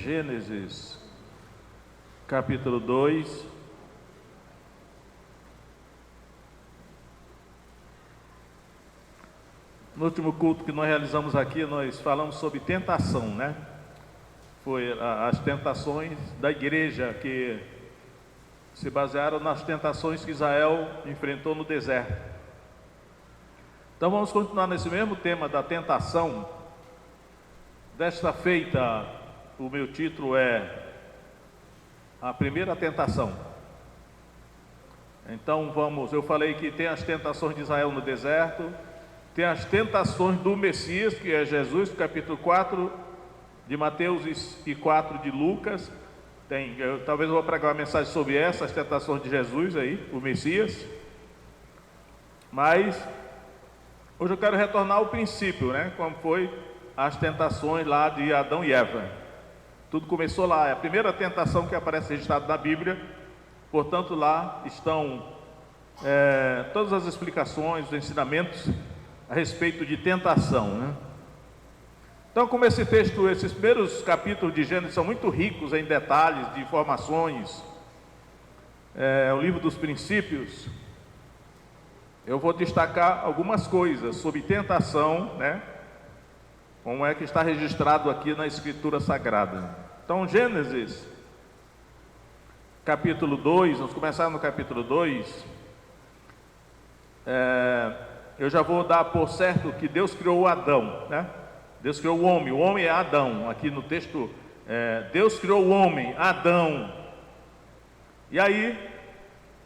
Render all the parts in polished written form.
Gênesis, capítulo 2. No último culto que nós realizamos aqui, nós falamos sobre tentação, né? Foi as tentações da igreja que se basearam nas tentações que Israel enfrentou no deserto. Então vamos continuar nesse mesmo tema da tentação. Desta feita, o meu título é A Primeira Tentação. Então eu falei que tem as tentações de Israel no deserto, tem as tentações do Messias, que é Jesus, capítulo 4 de Mateus e 4 de Lucas. Talvez eu vou pregar uma mensagem sobre essas tentações de Jesus aí, o Messias. Mas hoje eu quero retornar ao princípio, né? Como foi as tentações lá de Adão e Eva. Tudo começou lá, é a primeira tentação que aparece registrada na Bíblia. Portanto, lá estão todas as explicações, os ensinamentos a respeito de tentação, né? Então, como esse texto, esses primeiros capítulos de Gênesis são muito ricos em detalhes, de informações, o livro dos princípios, eu vou destacar algumas coisas sobre tentação, né? Como é que está registrado aqui na Escritura Sagrada. Então, Gênesis, capítulo 2, vamos começar no capítulo 2. Eu já vou dar por certo que Deus criou o Adão, né? Deus criou o homem é Adão. Aqui no texto, Deus criou o homem, Adão. E aí,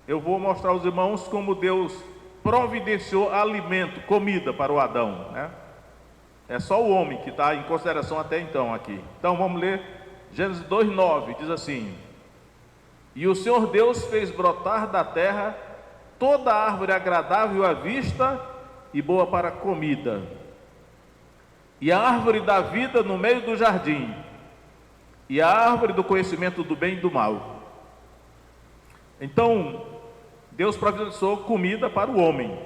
eu vou mostrar aos irmãos como Deus providenciou alimento, comida para o Adão, né? É só o homem que está em consideração até então aqui. Então vamos ler Gênesis 2:9, diz assim: E o Senhor Deus fez brotar da terra toda árvore agradável à vista e boa para a comida, e a árvore da vida no meio do jardim, e a árvore do conhecimento do bem e do mal. Então, Deus providenciou comida para o homem.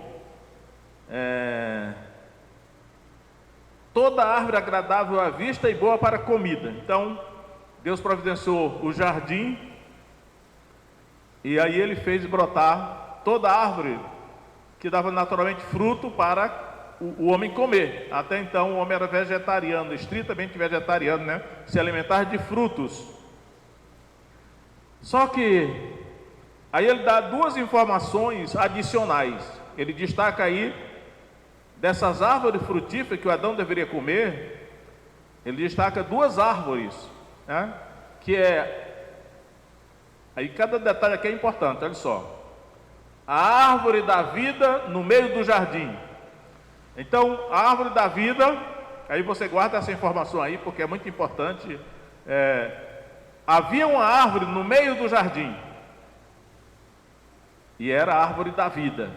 Toda árvore agradável à vista e boa para a comida. Então, Deus providenciou o jardim, e aí Ele fez brotar toda árvore que dava naturalmente fruto para o homem comer. Até então o homem era vegetariano, estritamente vegetariano, né? Se alimentar de frutos. Só que aí ele dá duas informações adicionais. Ele destaca aí, dessas árvores frutíferas que o Adão deveria comer, ele destaca duas árvores, né? Que aí cada detalhe aqui é importante, olha só. A árvore da vida no meio do jardim. Então, a árvore da vida, aí você guarda essa informação aí, porque é muito importante. Havia uma árvore no meio do jardim, e era a árvore da vida,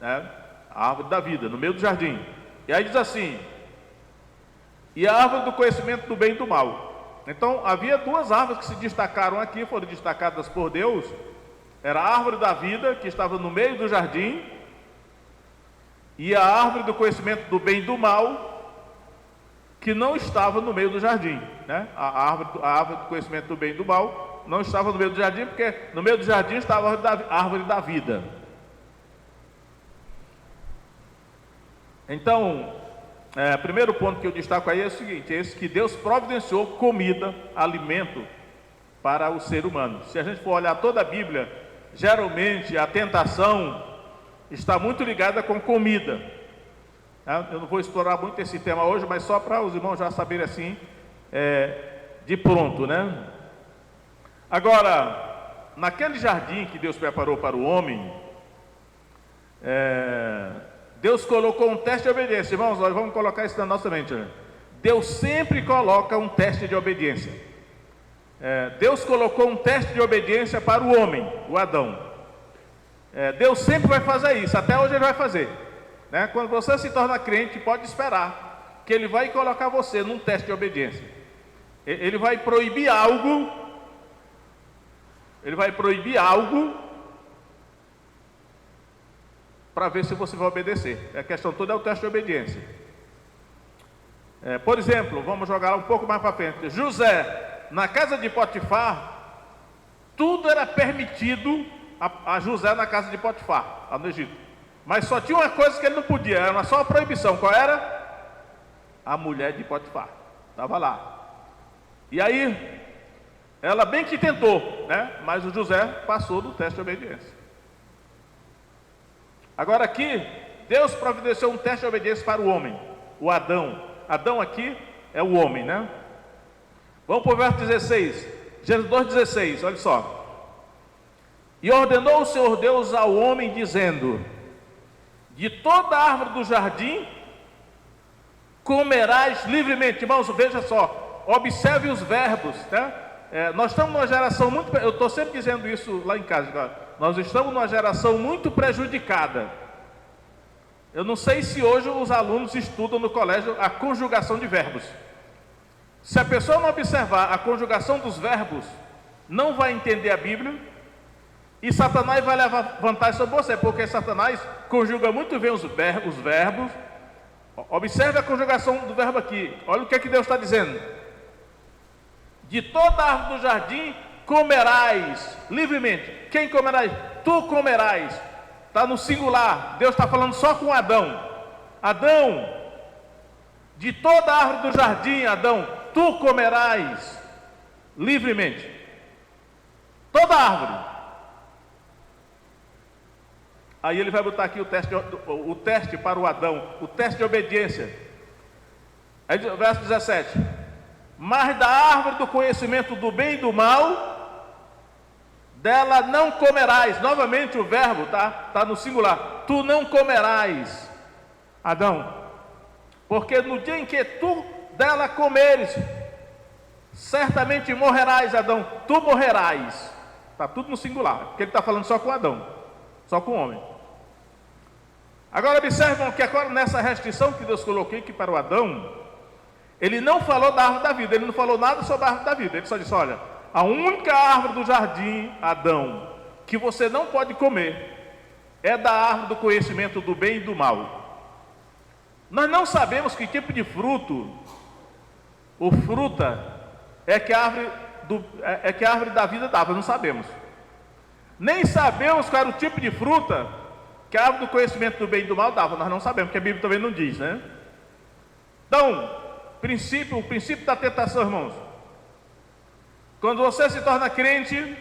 né? A árvore da vida, no meio do jardim. E aí diz assim: e a árvore do conhecimento do bem e do mal. Então, havia duas árvores que se destacaram aqui, foram destacadas por Deus. Era a árvore da vida, que estava no meio do jardim, e a árvore do conhecimento do bem e do mal, que não estava no meio do jardim, né? A árvore do conhecimento do bem e do mal não estava no meio do jardim, porque no meio do jardim estava a árvore da vida. Então, primeiro ponto que eu destaco aí é o seguinte: esse que Deus providenciou comida, alimento para o ser humano. Se a gente for olhar toda a Bíblia, geralmente a tentação está muito ligada com comida. Eu não vou explorar muito esse tema hoje, mas só para os irmãos já saberem assim, de pronto, né? Agora, naquele jardim que Deus preparou para o homem, Deus colocou um teste de obediência. Irmãos, nós vamos colocar isso na nossa mente, né? Deus sempre coloca um teste de obediência. Deus colocou um teste de obediência para o homem, o Adão. Deus sempre vai fazer isso, até hoje Ele vai fazer, né? Quando você se torna crente, pode esperar que Ele vai colocar você num teste de obediência. Ele vai proibir algo, para ver se você vai obedecer. A questão toda é o teste de obediência. Por exemplo, vamos jogar um pouco mais para frente. José na casa de Potifar, tudo era permitido a José na casa de Potifar, lá no Egito. Mas só tinha uma coisa que ele não podia, era só uma proibição. Qual era? A mulher de Potifar. Estava lá. E aí, ela bem que tentou, né? Mas o José passou do teste de obediência. Agora aqui, Deus providenciou um teste de obediência para o homem, o Adão. Adão aqui é o homem, né? Vamos para o verso 16, Gênesis 2,16, olha só. E ordenou o Senhor Deus ao homem, dizendo: de toda árvore do jardim comerás livremente. Irmãos, veja só, observe os verbos, né? Nós estamos numa geração muito, eu estou sempre dizendo isso lá em casa, nós estamos numa geração muito prejudicada. Eu não sei se hoje os alunos estudam no colégio a conjugação de verbos. Se a pessoa não observar a conjugação dos verbos, não vai entender a Bíblia, e Satanás vai levar vantagem sobre você, porque Satanás conjuga muito bem os verbos. Observe a conjugação do verbo aqui, olha o que é que Deus está dizendo: de toda árvore do jardim comerás livremente. Quem comerás? Tu comerás. Está no singular, Deus está falando só com Adão. Adão, de toda árvore do jardim, Adão, tu comerás livremente. Toda árvore. Aí ele vai botar aqui o teste para o Adão, o teste de obediência. Aí, verso 17: mas da árvore do conhecimento do bem e do mal, dela não comerás. Novamente o verbo está no singular. Tu não comerás, Adão, porque no dia em que tu dela comeres, certamente morrerás, Adão. Tu morrerás. Está tudo no singular, porque ele está falando só com Adão, só com o homem. Agora observam que agora nessa restrição que Deus colocou aqui para o Adão, ele não falou da árvore da vida, ele não falou nada sobre a árvore da vida. Ele só disse: olha, a única árvore do jardim, Adão, que você não pode comer, é da árvore do conhecimento do bem e do mal. Nós não sabemos que tipo de fruto, ou fruta, é que a árvore da vida dava, não sabemos. Nem sabemos qual era o tipo de fruta que a árvore do conhecimento do bem e do mal dava, nós não sabemos, porque a Bíblia também não diz, né? Então, o princípio da tentação, irmãos. Quando você se torna crente,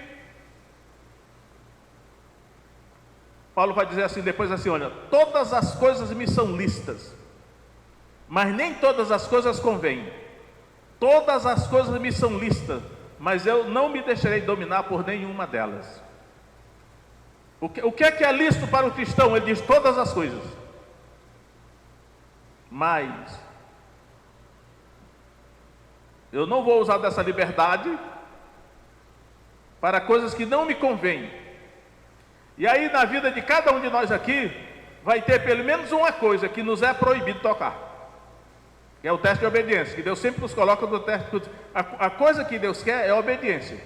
Paulo vai dizer assim, depois assim, olha, todas as coisas me são lícitas, mas nem todas as coisas convêm. Todas as coisas me são lícitas, mas eu não me deixarei dominar por nenhuma delas. O que é lícito para o cristão? Ele diz todas as coisas, mas eu não vou usar dessa liberdade para coisas que não me convêm. E aí na vida de cada um de nós aqui vai ter pelo menos uma coisa que nos é proibido tocar, que é o teste de obediência, que Deus sempre nos coloca no teste. A coisa que Deus quer é obediência,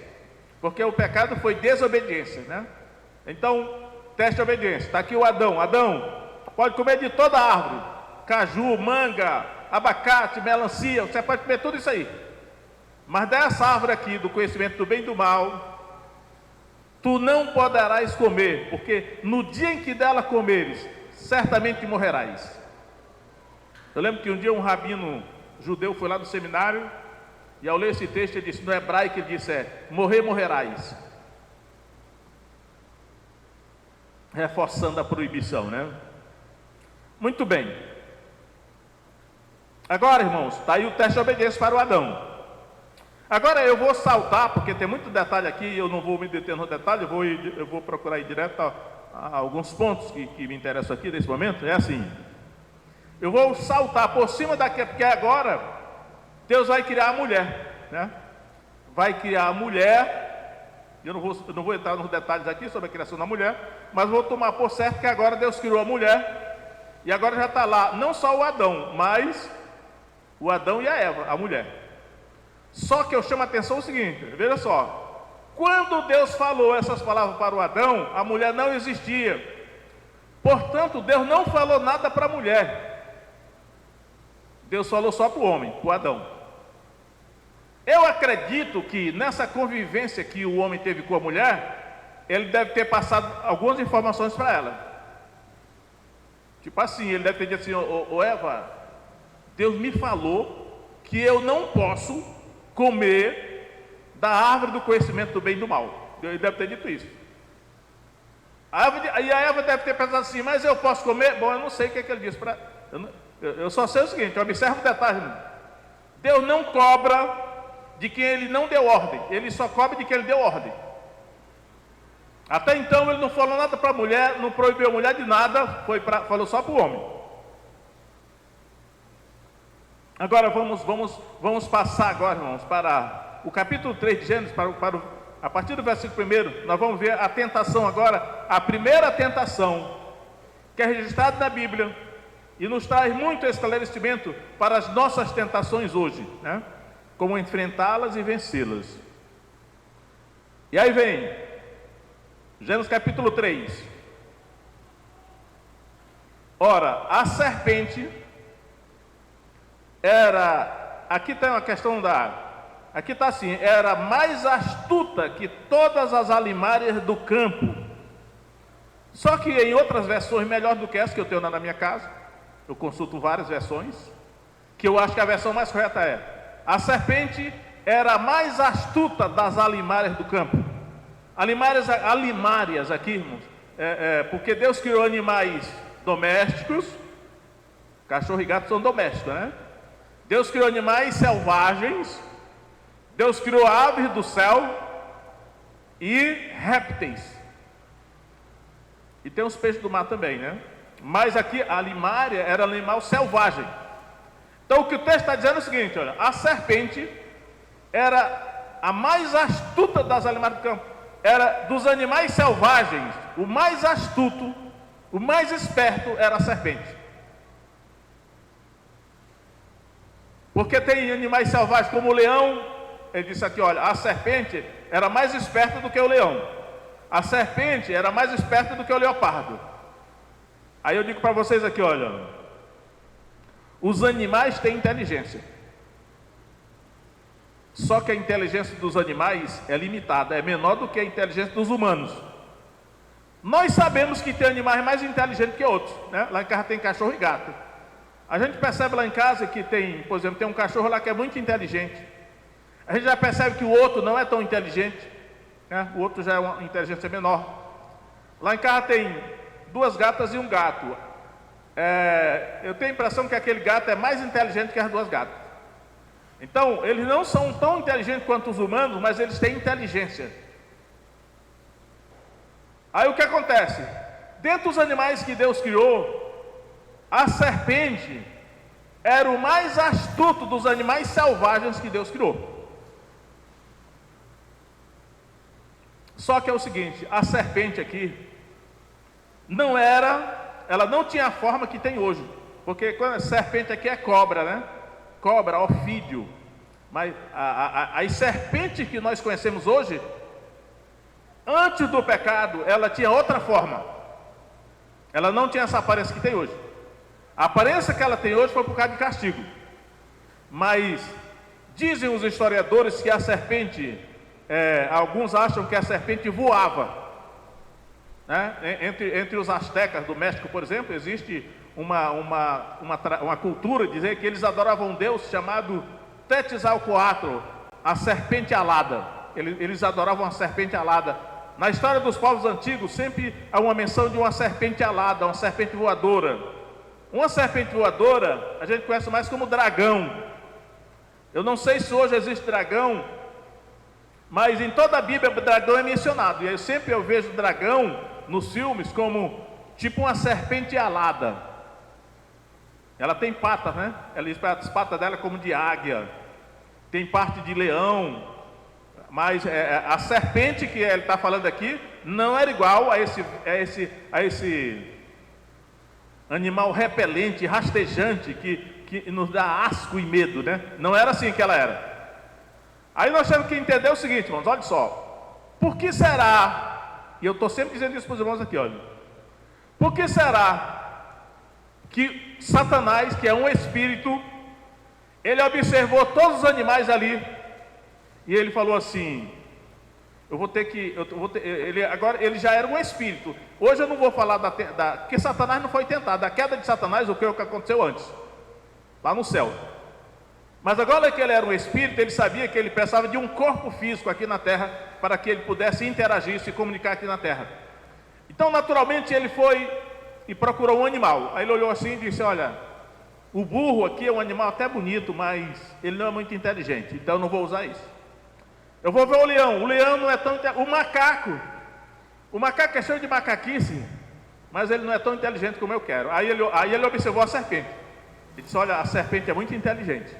porque o pecado foi desobediência, né? Então, teste de obediência. Está aqui o Adão. Adão, pode comer de toda a árvore, caju, manga, abacate, melancia, você pode comer tudo isso aí, mas dessa árvore aqui, do conhecimento do bem e do mal, tu não poderás comer, porque no dia em que dela comeres, certamente morrerás. Eu lembro que um dia um rabino judeu foi lá no seminário, e ao ler esse texto ele disse, no hebraico ele disse, morrerás. Reforçando a proibição, né? Muito bem. Agora, irmãos, está aí o teste de obediência para o Adão. Agora eu vou saltar, porque tem muito detalhe aqui, e eu não vou me deter no detalhe, eu vou procurar ir direto a alguns pontos que me interessam aqui nesse momento. É assim, eu vou saltar por cima daqui, porque agora Deus vai criar a mulher, né? Vai criar a mulher. Eu não vou entrar nos detalhes aqui sobre a criação da mulher, mas vou tomar por certo que agora Deus criou a mulher, e agora já está lá, não só o Adão, mas o Adão e a Eva, a mulher. Só que eu chamo a atenção o seguinte, veja só, quando Deus falou essas palavras para o Adão, a mulher não existia, portanto Deus não falou nada para a mulher, Deus falou só para o homem, para o Adão. Eu acredito que nessa convivência que o homem teve com a mulher, ele deve ter passado algumas informações para ela. Tipo assim, ele deve ter dito assim: ô Eva, Deus me falou que eu não posso comer da árvore do conhecimento do bem e do mal. Ele deve ter dito isso. E a Eva deve ter pensado assim: mas eu posso comer? Bom, eu não sei o que é que ele disse. Eu só sei o seguinte, observa o detalhe. Deus não cobra de quem ele não deu ordem, ele só cobra de quem ele deu ordem. Até então ele não falou nada para a mulher, não proibiu a mulher de nada, falou só para o homem. Agora vamos passar agora, irmãos, para o capítulo 3 de Gênesis, a partir do versículo 1, nós vamos ver a tentação agora, a primeira tentação, que é registrada na Bíblia, e nos traz muito esclarecimento para as nossas tentações hoje, né? Como enfrentá-las e vencê-las. E aí vem, Gênesis capítulo 3. Ora, a serpente era, aqui tem uma questão aqui está assim, era mais astuta que todas as alimárias do campo. Só que em outras versões, melhor do que essa que eu tenho na minha casa, eu consulto várias versões, que eu acho que a versão mais correta é: a serpente era a mais astuta das alimárias do campo. Alimárias aqui, irmãos, porque Deus criou animais domésticos, cachorro e gato são domésticos, né? Deus criou animais selvagens, Deus criou aves do céu e répteis. E tem os peixes do mar também, né? Mas aqui a alimária era animal selvagem. Então o que o texto está dizendo é o seguinte: olha, a serpente era a mais astuta das alimárias do campo. Era dos animais selvagens, o mais astuto, o mais esperto era a serpente. Porque tem animais selvagens como o leão. Ele disse aqui, olha, a serpente era mais esperta do que o leão. A serpente era mais esperta do que o leopardo. Aí eu digo para vocês aqui, olha, os animais têm inteligência. Só que a inteligência dos animais é limitada, é menor do que a inteligência dos humanos. Nós sabemos que tem animais mais inteligentes que outros, né? Lá em casa tem cachorro e gato. A gente percebe lá em casa que tem, por exemplo, tem um cachorro lá que é muito inteligente. A gente já percebe que o outro não é tão inteligente, né? O outro já é uma inteligência menor. Lá em casa tem 2 gatas e um gato. Eu tenho a impressão que aquele gato é mais inteligente que as 2 gatas. Então, eles não são tão inteligentes quanto os humanos, mas eles têm inteligência. Aí o que acontece? Dentre os animais que Deus criou, a serpente era o mais astuto dos animais selvagens que Deus criou. Só que é o seguinte, a serpente aqui ela não tinha a forma que tem hoje, porque quando a serpente aqui é cobra, né? Cobra, ofídio. Mas as serpentes que nós conhecemos hoje, antes do pecado, ela tinha outra forma. Ela não tinha essa aparência que tem hoje. A aparência que ela tem hoje foi por causa de castigo. Mas dizem os historiadores que a serpente, alguns acham que a serpente voava, né? Entre os astecas do México, por exemplo, existe uma cultura de dizer que eles adoravam um deus chamado Tetzalcoatl, a serpente alada. Eles adoravam a serpente alada. Na história dos povos antigos sempre há uma menção de uma serpente alada, uma serpente voadora. Uma serpente voadora a gente conhece mais como dragão. Eu não sei se hoje existe dragão, mas em toda a Bíblia o dragão é mencionado. E eu sempre vejo dragão nos filmes como tipo uma serpente alada. Ela tem patas, né? As patas dela como de águia, tem parte de leão, mas a serpente que ele está falando aqui não era igual a esse animal repelente, rastejante, que nos dá asco e medo, né? Não era assim que ela era. Aí nós temos que entender o seguinte, irmãos, olha só. Por que será, e eu estou sempre dizendo isso para os irmãos aqui, olha. Por que será que Satanás, que é um espírito, ele observou todos os animais ali E ele falou assim: agora ele já era um espírito. Hoje eu não vou falar porque Satanás não foi tentado. Da queda de Satanás, o que aconteceu antes, lá no céu. Mas agora que ele era um espírito, ele sabia que ele precisava de um corpo físico aqui na terra, para que ele pudesse interagir, se comunicar aqui na terra. Então, naturalmente, ele foi e procurou um animal. Aí ele olhou assim e disse: olha, o burro aqui é um animal até bonito, mas ele não é muito inteligente, então eu não vou usar isso. Eu vou ver o leão não é tão inteligente. O macaco é cheio de macaquice, mas ele não é tão inteligente como eu quero. Aí ele observou a serpente. Ele disse: olha, a serpente é muito inteligente.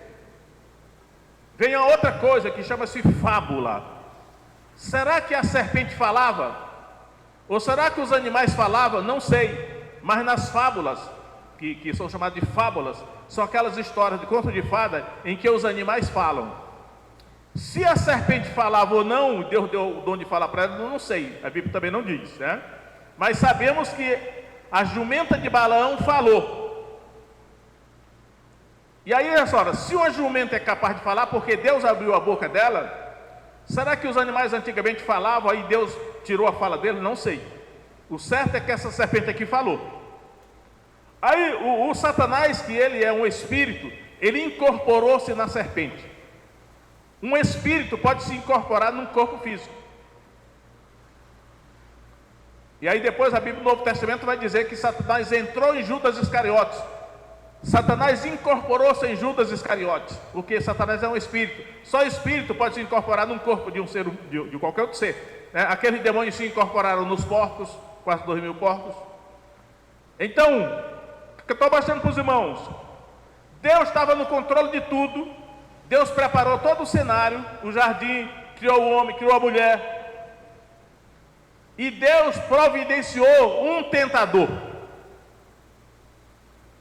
Vem a outra coisa que chama-se fábula. Será que a serpente falava? Ou será que os animais falavam? Não sei. Mas nas fábulas, que são chamadas de fábulas, são aquelas histórias de conto de fada em que os animais falam. Se a serpente falava ou não, Deus deu o dom de falar para ela, não sei. A Bíblia também não diz, né? Mas sabemos que a jumenta de Balaão falou. E aí, olha só, se uma jumenta é capaz de falar porque Deus abriu a boca dela, será que os animais antigamente falavam, aí Deus tirou a fala dele? Não sei. O certo é que essa serpente aqui falou. Aí o Satanás, que ele é um espírito, ele incorporou-se na serpente. Um espírito pode se incorporar num corpo físico. E aí depois a Bíblia do Novo Testamento vai dizer que Satanás entrou em Judas Iscariotes. Satanás incorporou-se em Judas Iscariotes, porque Satanás é um espírito. Só espírito pode se incorporar num corpo de um ser, de qualquer outro ser. Aqueles demônios se incorporaram nos porcos, quase 2.000 porcos. Então, eu estou mostrando para os irmãos, Deus estava no controle de tudo. Deus preparou todo o cenário, o jardim, criou o homem, criou a mulher. E Deus providenciou um tentador.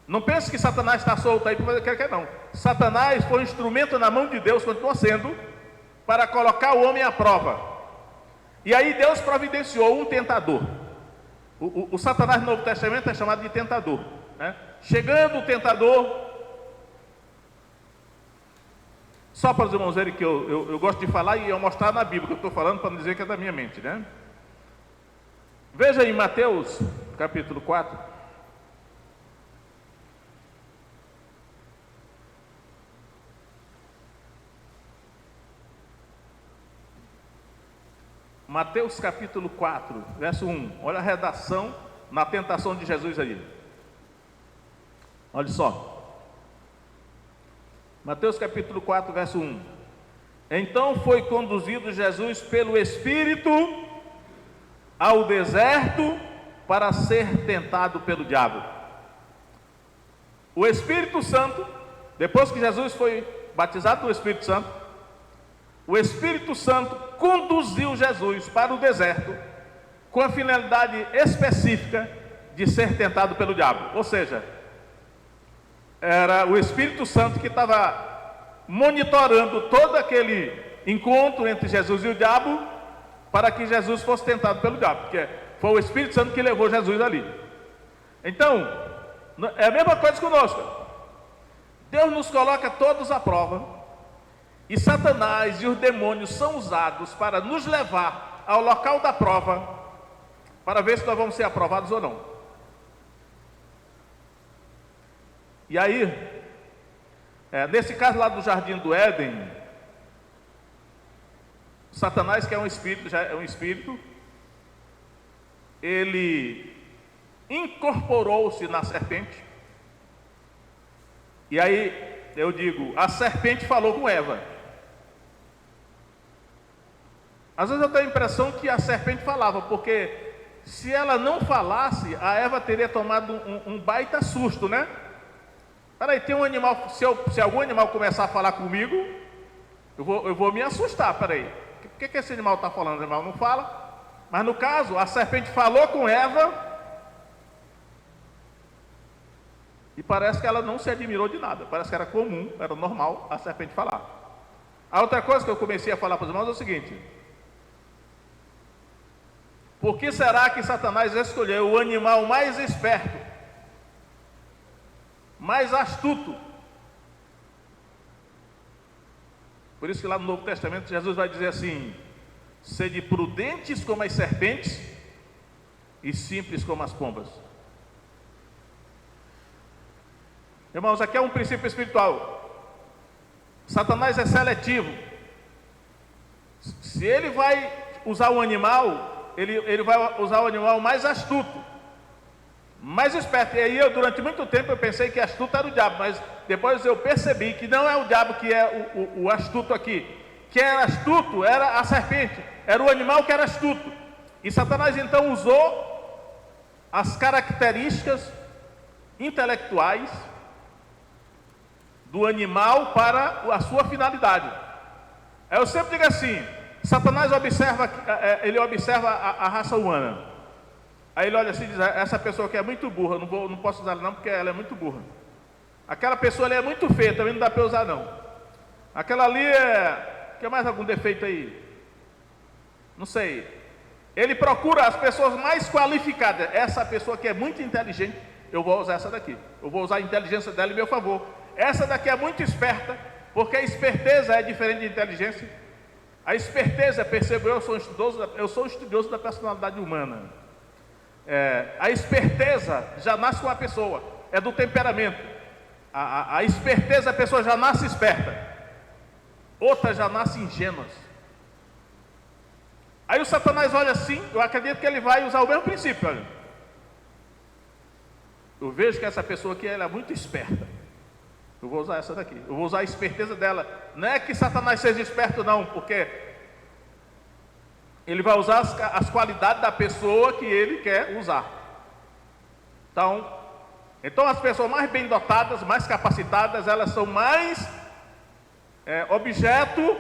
Não pense que Satanás está solto aí para fazer o que quer, não. Satanás foi um instrumento na mão de Deus, continua sendo, para colocar o homem à prova. E aí Deus providenciou um tentador. O Satanás no Novo Testamento é chamado de tentador, né? Chegando o tentador, só para os irmãos verem que eu gosto de falar e eu mostrar na Bíblia, que eu estou falando para não dizer que é da minha mente, né? Veja em Mateus, capítulo 4. Mateus capítulo 4, verso 1. Olha a redação na tentação de Jesus aí. Olha só. Mateus capítulo 4, verso 1. Então foi conduzido Jesus pelo Espírito ao deserto para ser tentado pelo diabo. O Espírito Santo, depois que Jesus foi batizado no Espírito Santo, o Espírito Santo conduziu Jesus para o deserto com a finalidade específica de ser tentado pelo diabo. Ou seja, era o Espírito Santo que estava monitorando todo aquele encontro entre Jesus e o diabo, para que Jesus fosse tentado pelo diabo, porque foi o Espírito Santo que levou Jesus ali. Então, é a mesma coisa conosco. Deus nos coloca todos à prova, e Satanás e os demônios são usados para nos levar ao local da prova, para ver se nós vamos ser aprovados ou não. E aí, nesse caso lá do Jardim do Éden, Satanás, que é um espírito, já é um espírito, ele incorporou-se na serpente. E aí, eu digo, a serpente falou com Eva. Às vezes eu tenho a impressão que a serpente falava, porque se ela não falasse, a Eva teria tomado um baita susto, né? Peraí, tem um animal, se algum animal começar a falar comigo, eu vou me assustar, peraí. O que esse animal está falando? O animal não fala. Mas no caso, a serpente falou com Eva, e parece que ela não se admirou de nada. Parece que era comum, era normal a serpente falar. A outra coisa que eu comecei a falar para os irmãos é o seguinte: por que será que Satanás escolheu o animal mais esperto, mais astuto, Por isso que lá no Novo Testamento Jesus vai dizer assim: sede prudentes como as serpentes e simples como as pombas. Irmãos, aqui é um princípio espiritual. Satanás é seletivo. Se ele vai usar um animal, ele vai usar o animal mais astuto, mais esperto. E aí durante muito tempo eu pensei que astuto era o diabo, mas depois eu percebi que não é o diabo que é o astuto aqui. Quem era astuto era a serpente, era o animal que era astuto. E Satanás então usou as características intelectuais do animal para a sua finalidade. Eu sempre digo assim: Satanás observa a raça humana. Aí ele olha assim e diz: essa pessoa aqui é muito burra, não posso usar ela não, porque ela é muito burra. Aquela pessoa ali é muito feia, também não dá para usar não. Aquela ali quer mais algum defeito aí? Não sei. Ele procura as pessoas mais qualificadas. Essa pessoa que é muito inteligente, eu vou usar essa daqui. Eu vou usar a inteligência dela em meu favor. Essa daqui é muito esperta, porque a esperteza é diferente de inteligência. A esperteza, percebeu, eu sou estudioso da personalidade humana. A esperteza já nasce com a pessoa, é do temperamento. A esperteza, a pessoa já nasce esperta. Outras já nascem ingênuas. Aí o Satanás olha assim, eu acredito que ele vai usar o mesmo princípio. Olha. Eu vejo que essa pessoa aqui ela é muito esperta. Eu vou usar essa daqui. Eu vou usar a esperteza dela. Não é que Satanás seja esperto não, porque ele vai usar as qualidades da pessoa que ele quer usar. Então as pessoas mais bem dotadas, mais capacitadas, elas são mais objeto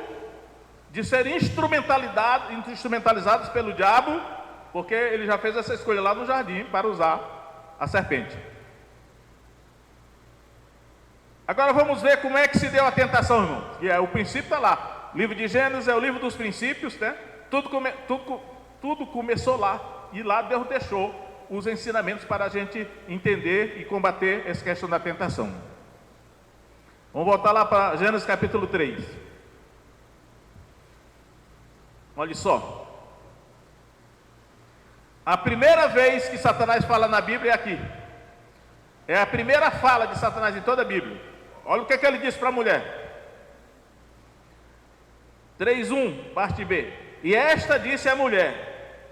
de serem instrumentalizadas pelo diabo, porque ele já fez essa escolha lá no jardim para usar a serpente. Agora vamos ver como é que se deu a tentação, irmão. E o princípio está lá. O livro de Gênesis é o livro dos princípios, né? Tudo começou lá. E lá Deus deixou os ensinamentos para a gente entender e combater essa questão da tentação. Vamos voltar lá para Gênesis capítulo 3. Olha só. A primeira vez que Satanás fala na Bíblia é aqui. É a primeira fala de Satanás em toda a Bíblia. Olha o que ele disse para a mulher. 3:1, parte B. E esta disse à mulher: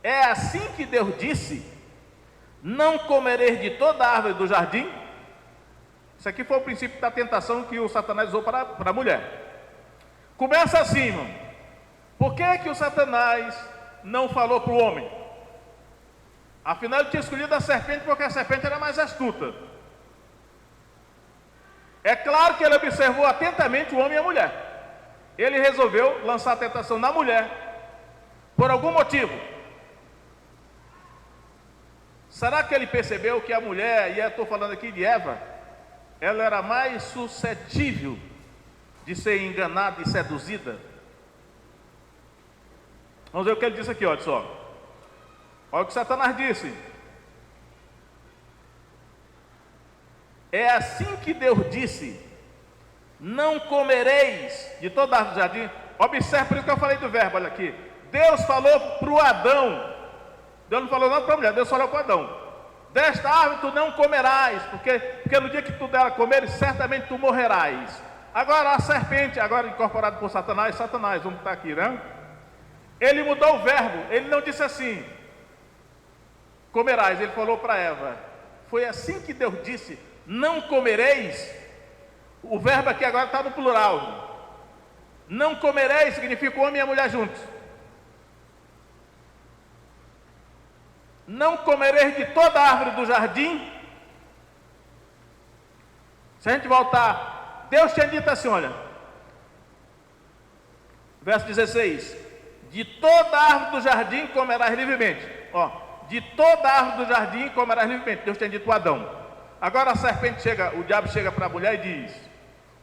é assim que Deus disse: não comereis de toda a árvore do jardim? Isso aqui foi o princípio da tentação que o Satanás usou para a mulher. Começa assim, irmão. Por que o Satanás não falou para o homem? Afinal ele tinha escolhido a serpente porque a serpente era mais astuta. É claro que ele observou atentamente o homem e a mulher. Ele resolveu lançar a tentação na mulher por algum motivo. Será que ele percebeu que a mulher, e eu estou falando aqui de Eva, ela era mais suscetível de ser enganada e seduzida? Vamos ver o que ele disse aqui, olha só. Olha o que Satanás disse. É assim que Deus disse: não comereis de toda a árvore do jardim. Observe, por isso que eu falei do verbo, olha aqui. Deus falou para o Adão. Deus não falou não para a mulher, Deus falou para o Adão: desta árvore tu não comerás, porque no dia que tu dela comeres, certamente tu morrerás. Agora a serpente, agora incorporada por Satanás, vamos estar aqui, né? Ele mudou o verbo, ele não disse assim: comerás, ele falou para Eva. Foi assim que Deus disse: não comereis. O verbo aqui agora está no plural. Não comereis significa o homem e a mulher juntos. Não comereis de toda a árvore do jardim. Se a gente voltar, Deus tinha dito assim, olha, verso 16: de toda a árvore do jardim comerás livremente. De toda a árvore do jardim comerás livremente. Deus tinha dito a Adão. Agora a serpente o diabo chega para a mulher e diz: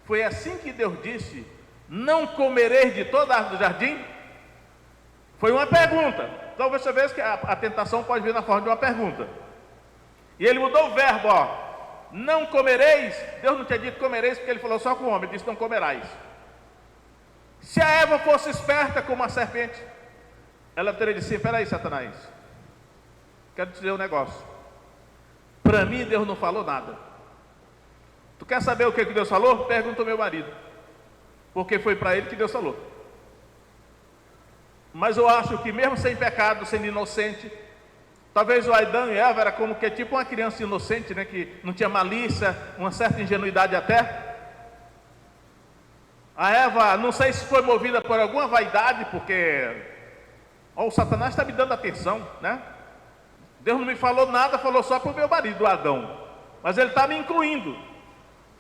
foi assim que Deus disse: não comereis de toda a árvore do jardim? Foi uma pergunta. Então você vê que a tentação pode vir na forma de uma pergunta. E ele mudou o verbo, não comereis. Deus não tinha dito comereis, porque ele falou só com o homem, ele disse não comerás. Se a Eva fosse esperta como a serpente, ela teria dito assim: espera aí, Satanás, quero te dizer um negócio. Para mim Deus não falou nada. Tu quer saber o que Deus falou? Pergunta ao meu marido, porque foi para ele que Deus falou. Mas eu acho que mesmo sem pecado, sendo inocente, talvez o Adão e Eva era como que tipo uma criança inocente, né, que não tinha malícia, uma certa ingenuidade até. A Eva, não sei se foi movida por alguma vaidade, porque o Satanás está me dando atenção, né? Deus não me falou nada, falou só para o meu marido, Adão, mas ele está me incluindo.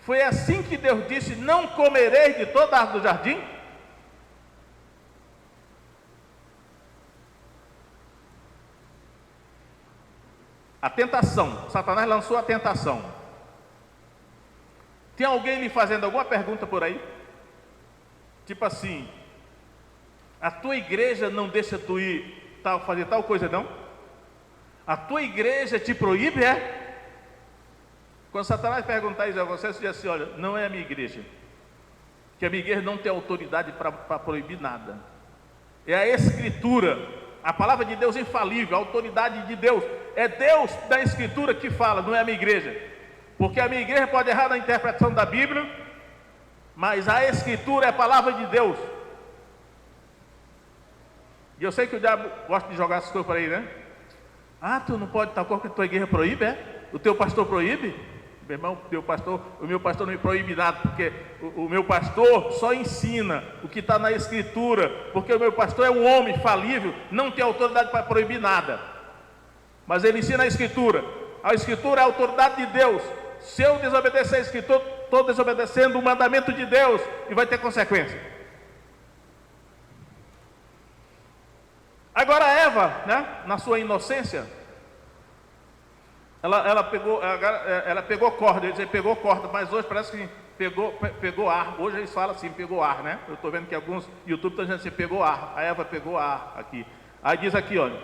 Foi assim que Deus disse: não comereis de toda a árvore do jardim? A tentação, Satanás lançou a tentação. Tem alguém lhe fazendo alguma pergunta por aí? Tipo assim: a tua igreja não deixa tu ir fazer tal coisa, não? A tua igreja te proíbe, é? Quando Satanás perguntar isso a você, você diz assim: olha, não é a minha igreja, que a minha igreja não tem autoridade para proibir nada. É a Escritura, a palavra de Deus infalível, a autoridade de Deus. É Deus da Escritura que fala, não é a minha igreja. Porque a minha igreja pode errar na interpretação da Bíblia, mas a Escritura é a palavra de Deus. E eu sei que o diabo gosta de jogar essas coisas por aí, né? Ah, tu não pode tal coisa que a tua igreja proíbe, é? O teu pastor proíbe? Meu irmão, o meu pastor não me proíbe nada, porque o meu pastor só ensina o que está na Escritura, porque o meu pastor é um homem falível, não tem autoridade para proibir nada, mas ele ensina a Escritura. A Escritura é a autoridade de Deus. Se eu desobedecer a Escritura, estou desobedecendo o mandamento de Deus e vai ter consequência. Agora Eva, né, na sua inocência, ela pegou corda. Eu ia dizer pegou corda, mas hoje parece que pegou ar. Hoje eles falam assim, pegou ar, né? Eu estou vendo que alguns YouTube estão dizendo assim, pegou ar. A Eva pegou ar aqui. Aí diz aqui, olha,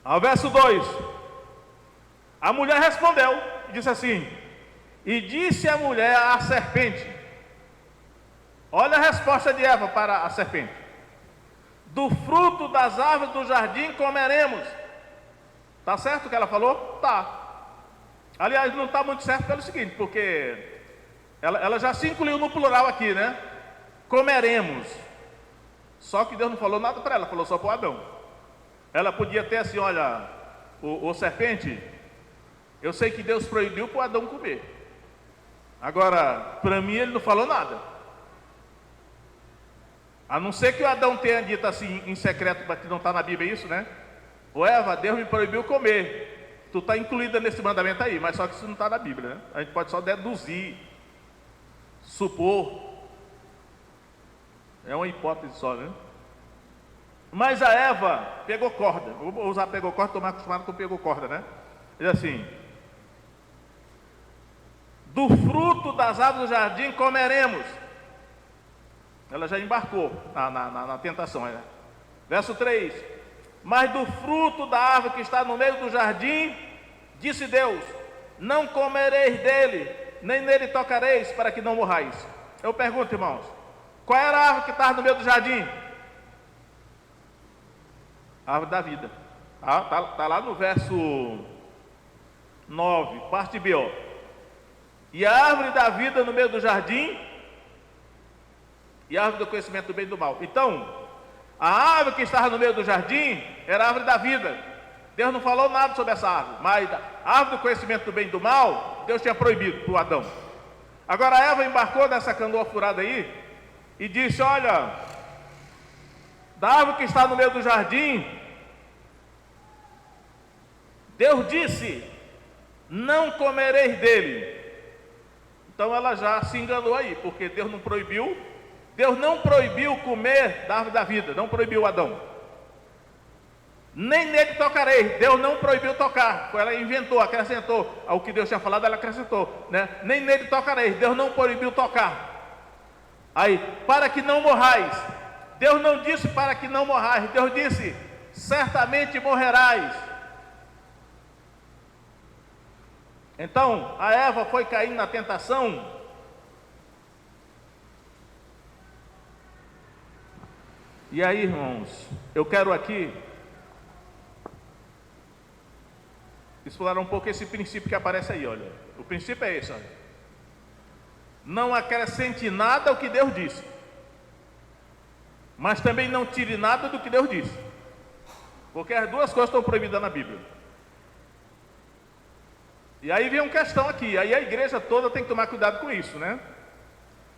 ao verso 2: a mulher respondeu e disse assim: e disse a mulher à serpente. Olha a resposta de Eva para a serpente: do fruto das árvores do jardim comeremos. Está certo o que ela falou? Tá. Aliás, não está muito certo pelo seguinte, porque ela já se incluiu no plural aqui, né? Comeremos. Só que Deus não falou nada para ela, falou só para o Adão. Ela podia ter assim: olha, o serpente, eu sei que Deus proibiu para o Adão comer. Agora, para mim ele não falou nada. A não ser que o Adão tenha dito assim em secreto, que não está na Bíblia isso, né? Ô Eva, Deus me proibiu comer. Tu está incluída nesse mandamento aí, mas só que isso não está na Bíblia, né? A gente pode só deduzir, supor. É uma hipótese só, né? Mas a Eva pegou corda. Vou usar pegou corda, estou mais acostumado com pegou corda, né? Diz assim: do fruto das árvores do jardim comeremos. Ela já embarcou na tentação, né? Verso 3: mas do fruto da árvore que está no meio do jardim, disse Deus: não comereis dele, nem nele tocareis, para que não morrais. Eu pergunto, irmãos, qual era a árvore que estava no meio do jardim? A árvore da vida. Está lá no verso 9, parte B, ó. E a árvore da vida no meio do jardim, e a árvore do conhecimento do bem e do mal. Então, a árvore que estava no meio do jardim era a árvore da vida. Deus não falou nada sobre essa árvore, mas a árvore do conhecimento do bem e do mal, Deus tinha proibido para o Adão. Agora a Eva embarcou nessa canoa furada aí e disse: olha, da árvore que está no meio do jardim, Deus disse: não comereis dele. Então ela já se enganou aí, porque Deus não proibiu. Deus não proibiu comer da árvore da vida, não proibiu Adão. Nem nele tocareis, Deus não proibiu tocar. Ela inventou, acrescentou ao que Deus tinha falado, ela acrescentou, né? Nem nele tocareis, Deus não proibiu tocar. Aí, para que não morrais. Deus não disse para que não morrais, Deus disse: certamente morrerás. Então a Eva foi caindo na tentação, E aí, irmãos, eu quero aqui explorar um pouco esse princípio que aparece aí, olha. O princípio é esse, olha. Não acrescente nada ao que Deus disse, mas também não tire nada do que Deus disse, porque as duas coisas estão proibidas na Bíblia. E aí vem uma questão aqui, aí a igreja toda tem que tomar cuidado com isso, né?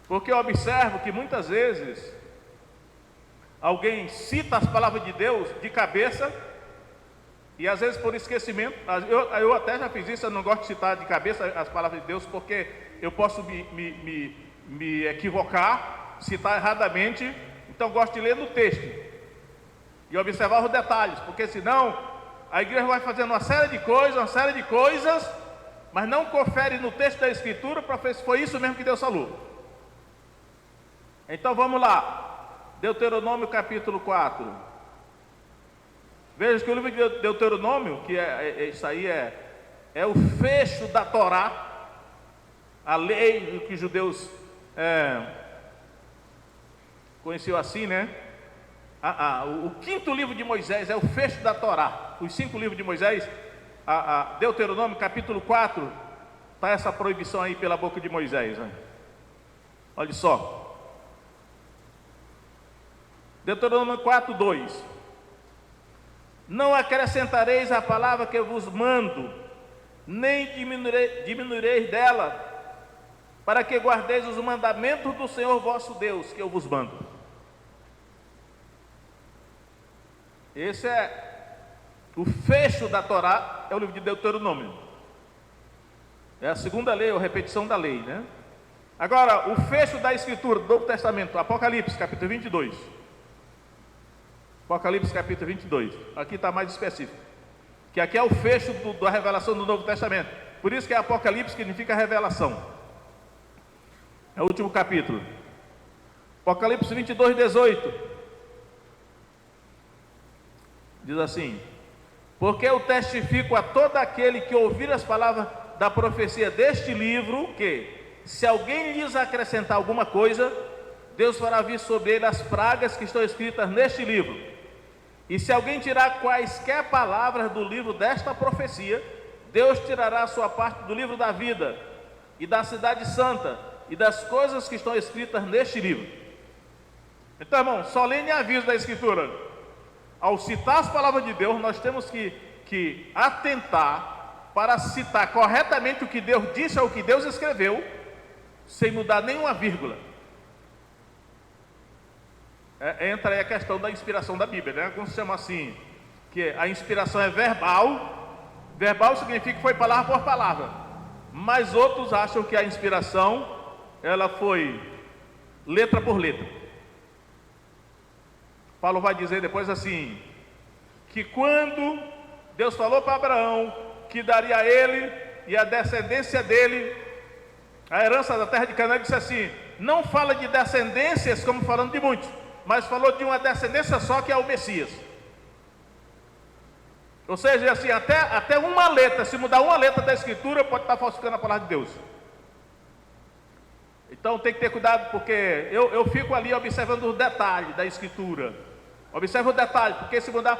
Porque eu observo que muitas vezes alguém cita as palavras de Deus de cabeça, e às vezes por esquecimento. Eu até já fiz isso, eu não gosto de citar de cabeça as palavras de Deus, porque eu posso me equivocar, citar erradamente. Então gosto de ler no texto e observar os detalhes, porque senão a igreja vai fazendo uma série de coisas, mas não confere no texto da Escritura para ver se foi isso mesmo que Deus falou. Então vamos lá, Deuteronômio capítulo 4. Veja que o livro de Deuteronômio, que isso aí é o fecho da Torá, a lei que os judeus conheciam assim, né? O quinto livro de Moisés é o fecho da Torá. Os 5 livros de Moisés, Deuteronômio capítulo 4, está essa proibição aí pela boca de Moisés, né? Olha só, Deuteronômio 4, 2: não acrescentareis a palavra que eu vos mando, nem diminuireis dela, para que guardeis os mandamentos do Senhor vosso Deus, que eu vos mando. Esse é o fecho da Torá, é o livro de Deuteronômio. É a segunda lei, ou repetição da lei, né? Agora, o fecho da Escritura do Novo Testamento, Apocalipse, capítulo 22. Apocalipse, capítulo 22. Aqui está mais específico, que aqui é o fecho da revelação do Novo Testamento. Por isso que Apocalipse significa revelação. É o último capítulo. Apocalipse 22, 18. Diz assim: porque eu testifico a todo aquele que ouvir as palavras da profecia deste livro, que se alguém lhes acrescentar alguma coisa, Deus fará vir sobre ele as pragas que estão escritas neste livro. E se alguém tirar quaisquer palavras do livro desta profecia, Deus tirará a sua parte do livro da vida, e da cidade santa, e das coisas que estão escritas neste livro. Então, irmão, solene aviso da Escritura: ao citar as palavras de Deus, nós temos que atentar para citar corretamente o que Deus disse ou o que Deus escreveu, sem mudar nenhuma vírgula. Entra aí a questão da inspiração da Bíblia, né? Alguns chamam assim, que a inspiração é verbal. Verbal significa que foi palavra por palavra, mas outros acham que a inspiração, ela foi letra por letra. Paulo vai dizer depois assim, que quando Deus falou para Abraão que daria a ele e a descendência dele a herança da terra de Canaã, disse assim: não fala de descendências como falando de muitos, mas falou de uma descendência só, que é o Messias. Ou seja, assim, até uma letra, se mudar uma letra da Escritura, pode estar falsificando a palavra de Deus. Então tem que ter cuidado, porque eu fico ali observando os detalhes da Escritura. Observa o detalhe, porque se mudar,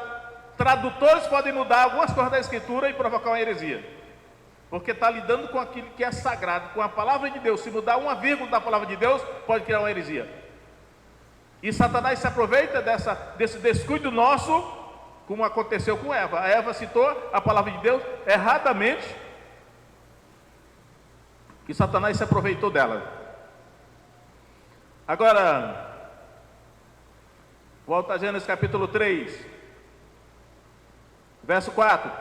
tradutores podem mudar algumas coisas da Escritura e provocar uma heresia, porque está lidando com aquilo que é sagrado, com a palavra de Deus. Se mudar uma vírgula da palavra de Deus, pode criar uma heresia. E Satanás se aproveita desse descuido nosso, como aconteceu com Eva. A Eva citou a palavra de Deus erradamente, e Satanás se aproveitou dela. Agora, volta a Gênesis capítulo 3, verso 4.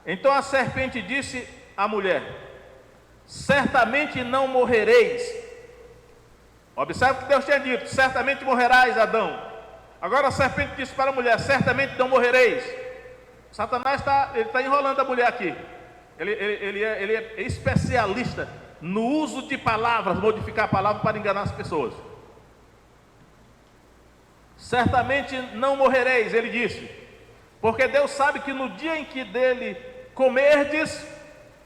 Então a serpente disse à mulher: certamente não morrereis. Observe o que Deus tinha dito: certamente morrerás, Adão. Agora a serpente disse para a mulher: certamente não morrereis. Satanás está enrolando a mulher aqui. Ele é especialista no uso de palavras, modificar a palavra para enganar as pessoas. Certamente não morrereis, ele disse, porque Deus sabe que no dia em que dele comerdes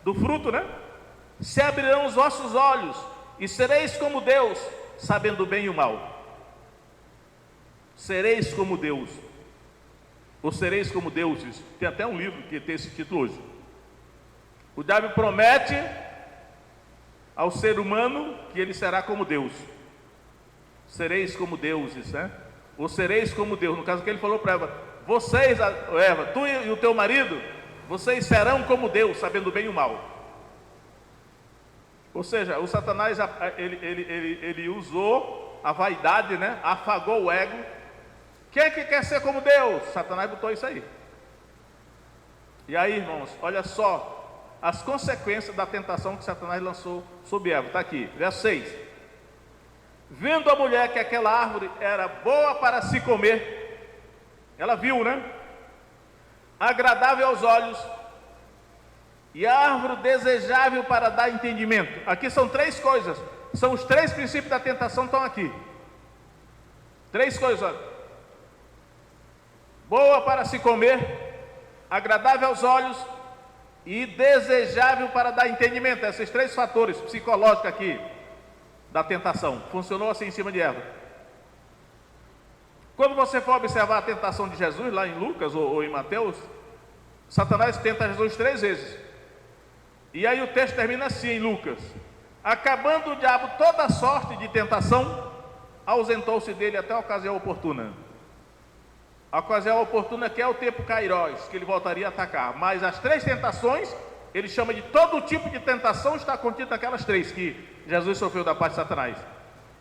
do fruto, né, se abrirão os vossos olhos e sereis como Deus, sabendo o bem e o mal. sereis como Deus, ou sereis como deuses. Tem até um livro que tem esse título hoje. O diabo promete ao ser humano que ele será como Deus. Sereis como deuses, né? Ou sereis como Deus. No caso que ele falou para Eva: vocês, Eva, tu e o teu marido, vocês serão como Deus, sabendo o bem e o mal. Ou seja, o Satanás, ele usou a vaidade, né? Afagou o ego. Quem é que quer ser como Deus? Satanás botou isso aí. E aí, irmãos, olha só as consequências da tentação que Satanás lançou sobre Eva. Está aqui, verso 6. Vendo a mulher que aquela árvore era boa para se comer, ela viu, né? Agradável aos olhos, e árvore desejável para dar entendimento. Aqui são três coisas, são os três princípios da tentação, estão aqui. Três coisas, olha. Boa para se comer, agradável aos olhos e desejável para dar entendimento. Esses três fatores psicológicos aqui da tentação, funcionou assim em cima de Eva. Quando você for observar a tentação de Jesus lá em Lucas ou em Mateus, Satanás tenta Jesus 3 vezes. E aí o texto termina assim em Lucas: acabando o diabo toda sorte de tentação, ausentou-se dele até a ocasião oportuna. A ocasião oportuna que é o tempo kairós, que ele voltaria a atacar. Mas as 3 tentações, ele chama de todo tipo de tentação, está contido naquelas 3 que Jesus sofreu da parte de Satanás.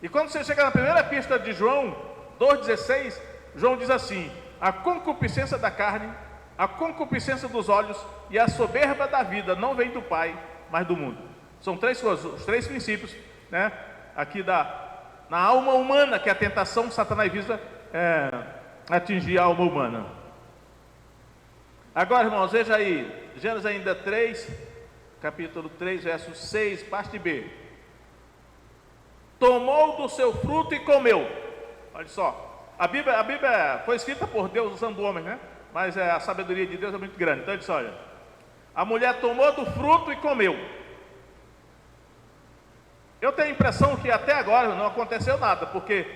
E quando você chega na primeira epístola de João 2,16, João diz assim: a concupiscência da carne, a concupiscência dos olhos e a soberba da vida não vem do Pai, mas do mundo. São 3 coisas, os 3 princípios, né? Aqui na alma humana, que a tentação Satanás visa atingir a alma humana. Agora, irmãos, veja aí, Gênesis ainda 3, capítulo 3, verso 6, parte B. Tomou do seu fruto e comeu. Olha só, a Bíblia foi escrita por Deus usando homens, né? Mas a sabedoria de Deus é muito grande. Então ele diz: olha, a mulher tomou do fruto e comeu. Eu tenho a impressão que até agora não aconteceu nada, porque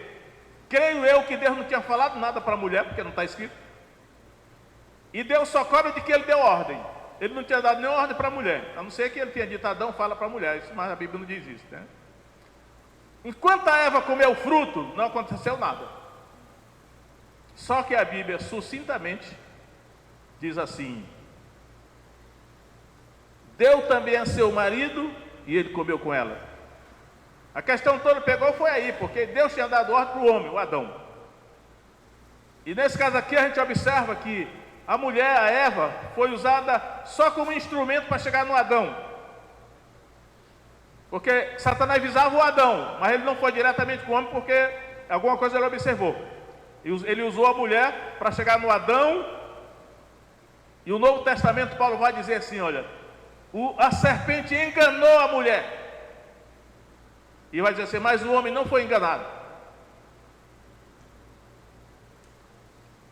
creio eu que Deus não tinha falado nada para a mulher, porque não está escrito. E Deus só cobra de que ele deu ordem. Ele não tinha dado nenhuma ordem para a mulher, a não ser que ele tinha dito: Adão, fala para a mulher. Mas a Bíblia não diz isso, né? Enquanto a Eva comeu o fruto, não aconteceu nada. Só que a Bíblia sucintamente diz assim: deu também a seu marido e ele comeu com ela. A questão toda pegou foi aí, porque Deus tinha dado ordem para o homem, o Adão. E nesse caso aqui a gente observa que a mulher, a Eva, foi usada só como instrumento para chegar no Adão. Porque Satanás visava o Adão, mas ele não foi diretamente com o homem, porque alguma coisa ele observou. Ele usou a mulher para chegar no Adão. E o Novo Testamento, Paulo vai dizer assim: olha, a serpente enganou a mulher. E vai dizer assim: mas o homem não foi enganado.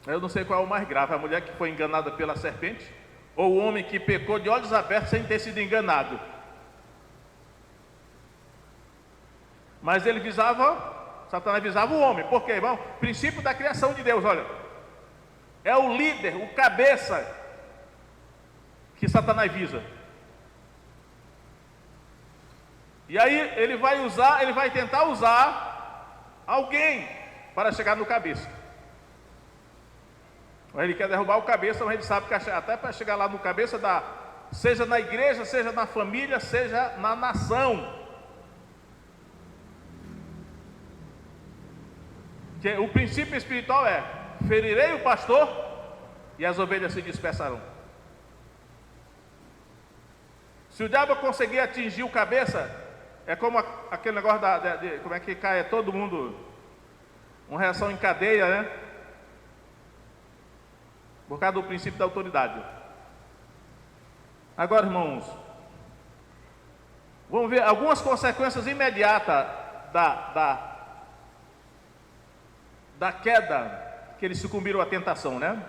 Eu não sei qual é o mais grave, a mulher que foi enganada pela serpente, ou o homem que pecou de olhos abertos sem ter sido enganado. Mas ele Satanás visava o homem. Por quê, irmão? Princípio da criação de Deus, olha. É o líder, o cabeça que Satanás visa. E aí ele vai tentar usar alguém para chegar no cabeça. Ele quer derrubar o cabeça, mas ele sabe que até para chegar lá no cabeça, seja na igreja, seja na família, seja na nação. Que o princípio espiritual é: ferirei o pastor e as ovelhas se dispersarão. Se o diabo conseguir atingir o cabeça, é como aquele negócio como é que cai todo mundo, uma reação em cadeia, né? Por causa do princípio da autoridade. Agora, irmãos, vamos ver algumas consequências imediatas da queda, que eles sucumbiram à tentação, né?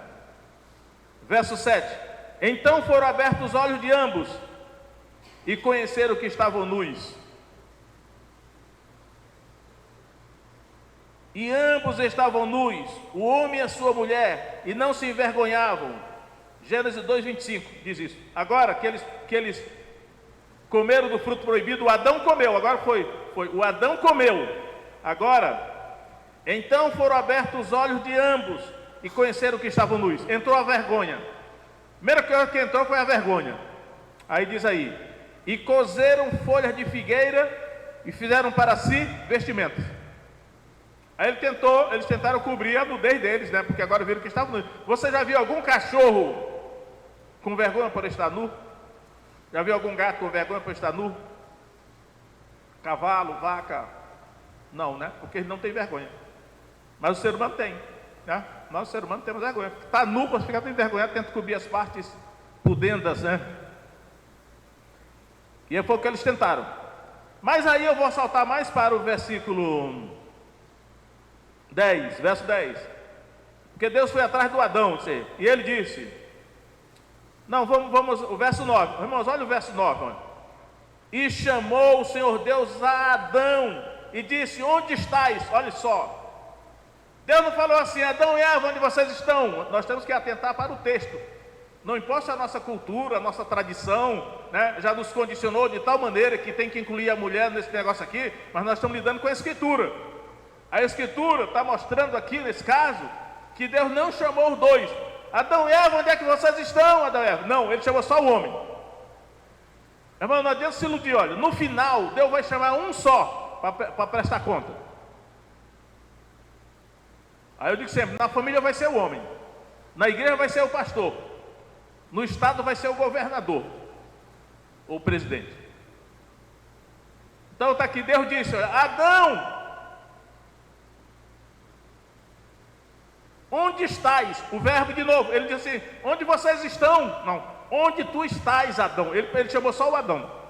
Verso 7: então foram abertos os olhos de ambos e conheceram que estavam nus. e ambos estavam nus, o homem e a sua mulher, e não se envergonhavam. Gênesis 2:25 diz isso. Agora que eles comeram do fruto proibido, o Adão comeu, agora foi o Adão comeu. Agora, então foram abertos os olhos de ambos e conheceram que estavam nus. Entrou a vergonha. A primeira coisa que entrou foi a vergonha. Aí diz aí, e cozeram folhas de figueira e fizeram para si vestimentas. Aí eles tentaram cobrir a nudez deles, né? Porque agora viram que estavam nus. Você já viu algum cachorro com vergonha por estar nu? Já viu algum gato com vergonha por estar nu? Cavalo, vaca? Não, né? Porque eles não têm vergonha. Mas o ser humano tem, né? Nós, ser humano, temos vergonha. Está nu, para ficar envergonhado, tenta cobrir as partes pudendas, né? E foi o que eles tentaram. Mas aí eu vou saltar mais para o versículo 10, verso 10. Porque Deus foi atrás do Adão, e ele disse... Não, vamos, o verso 9. Irmãos, olha o verso 9. Olha. E chamou o Senhor Deus a Adão e disse, onde estás? Olha só. Deus não falou assim, Adão e Eva, onde vocês estão? Nós temos que atentar para o texto. Não importa se a nossa cultura, a nossa tradição, né, já nos condicionou de tal maneira que tem que incluir a mulher nesse negócio aqui, mas nós estamos lidando com a Escritura. A Escritura está mostrando aqui, nesse caso, que Deus não chamou os dois. Adão e Eva, onde é que vocês estão, Adão e Eva? Não, ele chamou só o homem. Irmão, não adianta se iludir, olha, no final, Deus vai chamar um só, para prestar conta. Aí eu digo sempre, na família vai ser o homem, na igreja vai ser o pastor, no estado vai ser o governador, ou o presidente. Então está aqui, Deus disse, olha, Adão, onde estás? O verbo de novo, ele diz assim, onde vocês estão? Não, onde tu estás, Adão? Ele chamou só o Adão.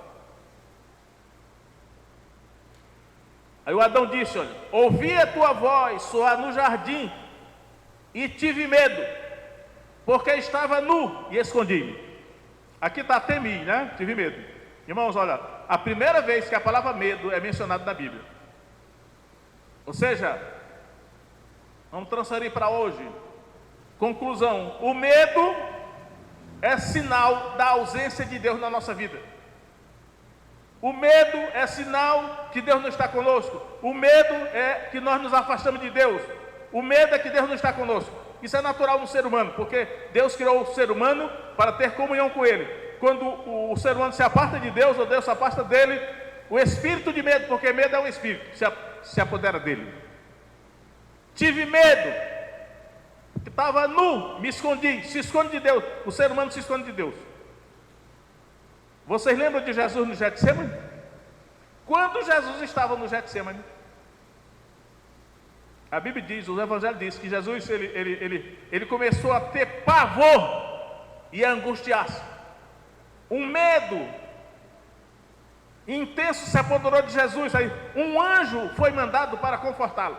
Aí o Adão disse, olha, ouvi a tua voz soar no jardim e tive medo, porque estava nu e escondi-me. Aqui está temi, né? Tive medo. Irmãos, olha, a primeira vez que a palavra medo é mencionada na Bíblia. Ou seja, vamos transferir para hoje. Conclusão, o medo é sinal da ausência de Deus na nossa vida. O medo é sinal que Deus não está conosco. O medo é que nós nos afastamos de Deus. O medo é que Deus não está conosco. Isso é natural no ser humano, porque Deus criou o ser humano para ter comunhão com Ele. Quando o ser humano se aparta de Deus, ou Deus se aparta dele, o espírito de medo, porque medo é um espírito, se apodera dele. Tive medo, estava nu, me escondi. Se esconde de Deus, o ser humano se esconde de Deus. Vocês lembram de Jesus no Getsemane? Quando Jesus estava no Getsemane, a Bíblia diz, o Evangelho diz que Jesus ele começou a ter pavor e a angustiar-se. Um medo intenso se apoderou de Jesus. Aí, um anjo foi mandado para confortá-lo.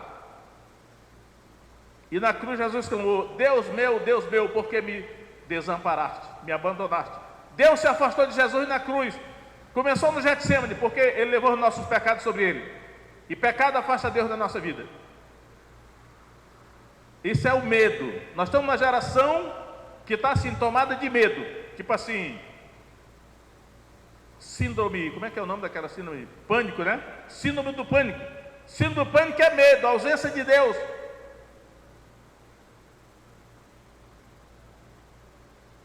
E na cruz Jesus clamou, Deus meu, por que me desamparaste, me abandonaste? Deus se afastou de Jesus na cruz. Começou no Getsemane, porque Ele levou os nossos pecados sobre Ele. E pecado afasta Deus da nossa vida. Isso é o medo. Nós estamos numa geração que está assim, tomada de medo. Tipo assim, síndrome, como é que é o nome daquela síndrome? Pânico, né? Síndrome do pânico. Síndrome do pânico é medo, a ausência de Deus.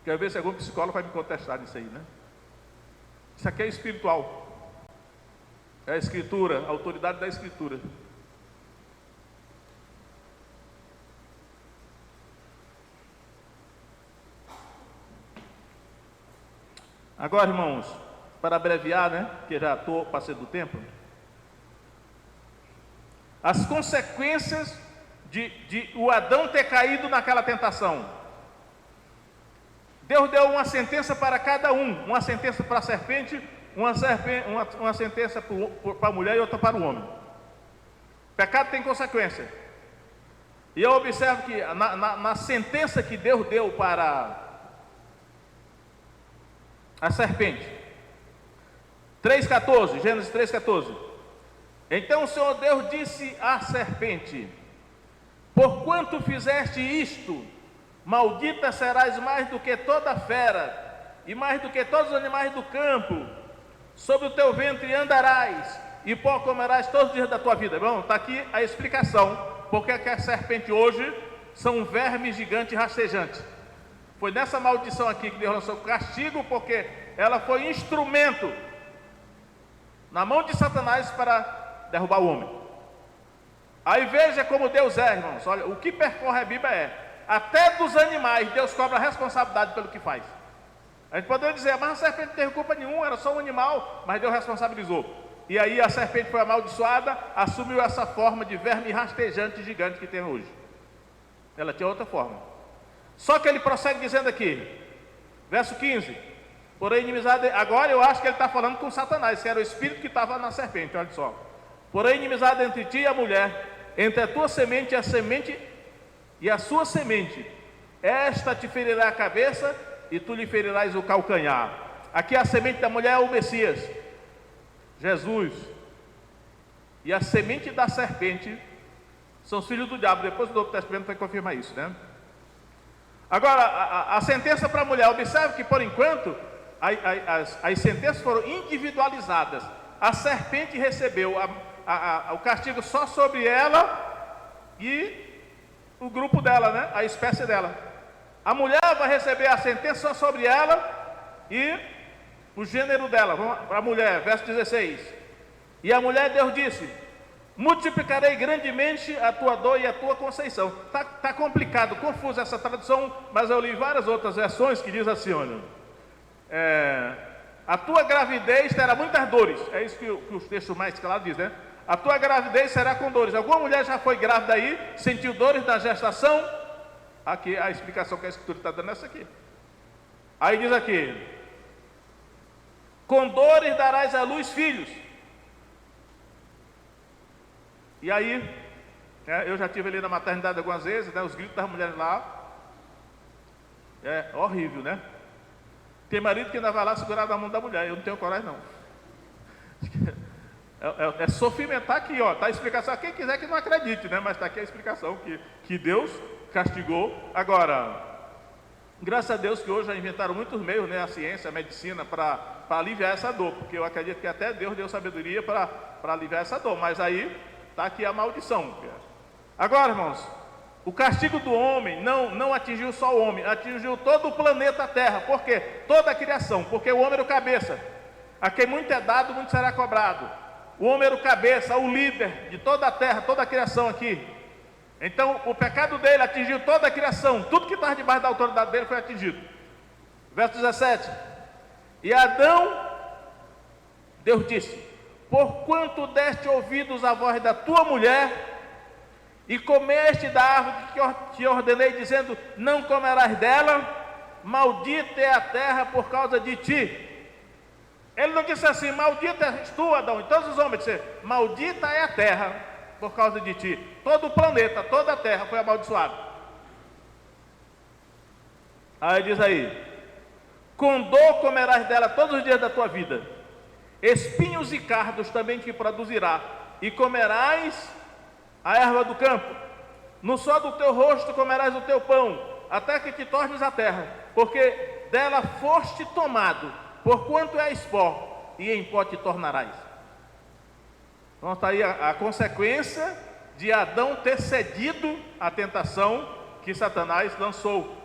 Quero ver se algum psicólogo vai me contestar nisso aí, né? Isso aqui é espiritual. É a Escritura, a autoridade da Escritura. Agora, irmãos, para abreviar, né? Porque já estou passando do tempo. As consequências de o Adão ter caído naquela tentação. Deus deu uma sentença para cada um, uma sentença para a serpente, uma sentença para a mulher e outra para o homem. Pecado tem consequência. E eu observo que na sentença que Deus deu para a serpente, 3,14, Gênesis 3,14. Então o Senhor Deus disse à serpente, Porquanto fizeste isto, maldita serás mais do que toda fera, e mais do que todos os animais do campo. Sobre o teu ventre andarás, e pó comerás todos os dias da tua vida. Bom, está aqui a explicação, porque a serpente hoje são vermes gigantes rastejantes. Foi nessa maldição aqui que Deus lançou o castigo, porque ela foi instrumento na mão de Satanás para derrubar o homem. Aí veja como Deus é, irmãos. Olha, o que percorre a Bíblia até dos animais, Deus cobra a responsabilidade pelo que faz. A gente poderia dizer, mas a serpente não teve culpa nenhuma, era só um animal, mas Deus responsabilizou. E aí a serpente foi amaldiçoada, assumiu essa forma de verme rastejante gigante que tem hoje. Ela tinha outra forma. Só que ele prossegue dizendo aqui, verso 15, porém inimizade, agora eu acho que ele está falando com Satanás, que era o espírito que estava na serpente, olha só. Porém inimizade entre ti e a mulher, entre a tua semente e a sua semente, esta te ferirá a cabeça e tu lhe ferirás o calcanhar. Aqui a semente da mulher é o Messias, Jesus, e a semente da serpente são os filhos do diabo. Depois do Novo Testamento vai confirmar isso, né? Agora, a sentença para a mulher, observe que por enquanto as sentenças foram individualizadas. A serpente recebeu o castigo só sobre ela e o grupo dela, né? A espécie dela. A mulher vai receber a sentença só sobre ela e o gênero dela. Vamos para a mulher, verso 16. E a mulher, Deus disse: multiplicarei grandemente a tua dor e a tua conceição. Está complicado, confuso essa tradução, mas eu li várias outras versões que diz assim, olha, a tua gravidez terá muitas dores. É isso que os textos mais claros dizem, né? A tua gravidez será com dores. Alguma mulher já foi grávida aí, sentiu dores na gestação? Aqui a explicação que a Escritura está dando é essa aqui. Aí diz aqui: com dores darás à luz filhos. E aí, eu já estive ali na maternidade algumas vezes, né, os gritos das mulheres lá, é horrível, né? Tem marido que ainda vai lá segurar na mão da mulher, eu não tenho coragem não. É sofrimento, está aqui, ó, está a explicação, quem quiser que não acredite, né? Mas está aqui a explicação que Deus castigou. Agora, graças a Deus que hoje já inventaram muitos meios, né? A ciência, a medicina, para aliviar essa dor, porque eu acredito que até Deus deu sabedoria para aliviar essa dor, mas aí está aqui a maldição. Agora, irmãos, o castigo do homem não atingiu só o homem, atingiu todo o planeta Terra. Por quê? Toda a criação, porque o homem era o cabeça. A quem muito é dado, muito será cobrado. O homem era o cabeça, o líder de toda a terra, toda a criação aqui. Então, o pecado dele atingiu toda a criação. Tudo que estava debaixo da autoridade dele foi atingido. Verso 17. E Adão, Deus disse: porquanto deste ouvidos à voz da tua mulher, e comeste da árvore que te ordenei, dizendo: não comerás dela, maldita é a terra por causa de ti. Ele não disse assim: maldita és tu, Adão, e todos os homens disseram: maldita é a terra por causa de ti. Todo o planeta, toda a terra foi amaldiçoado. Aí diz aí: com dor comerás dela todos os dias da tua vida, espinhos e cardos também te produzirá, e comerás a erva do campo. No sol do teu rosto comerás o teu pão, até que te tornes a terra, porque dela foste tomado, porquanto és pó, e em pó te tornarás. Então está aí a consequência de Adão ter cedido à tentação que Satanás lançou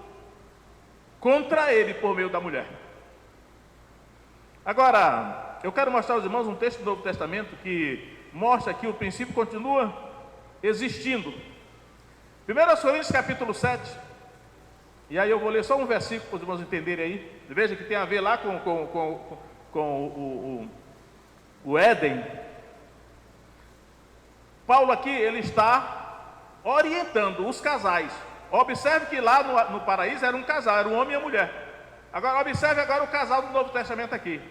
contra ele por meio da mulher. Agora, eu quero mostrar aos irmãos um texto do Novo Testamento que mostra que o princípio continua existindo. 1 Coríntios capítulo 7, e aí eu vou ler só um versículo para os irmãos entenderem aí. Veja que tem a ver lá com o Éden. Paulo aqui, ele está orientando os casais. Observe que lá no paraíso era um casal, era um homem e uma mulher. Agora observe agora o casal do Novo Testamento aqui.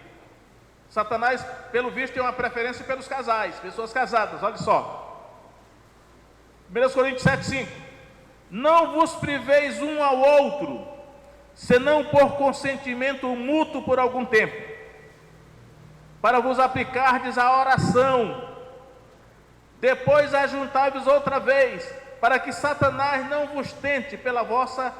Satanás, pelo visto, tem uma preferência pelos casais, pessoas casadas, olha só. 1 Coríntios 7,5. Não vos priveis um ao outro, senão por consentimento mútuo por algum tempo, para vos aplicardes à oração, depois ajuntai-vos outra vez, para que Satanás não vos tente pela vossa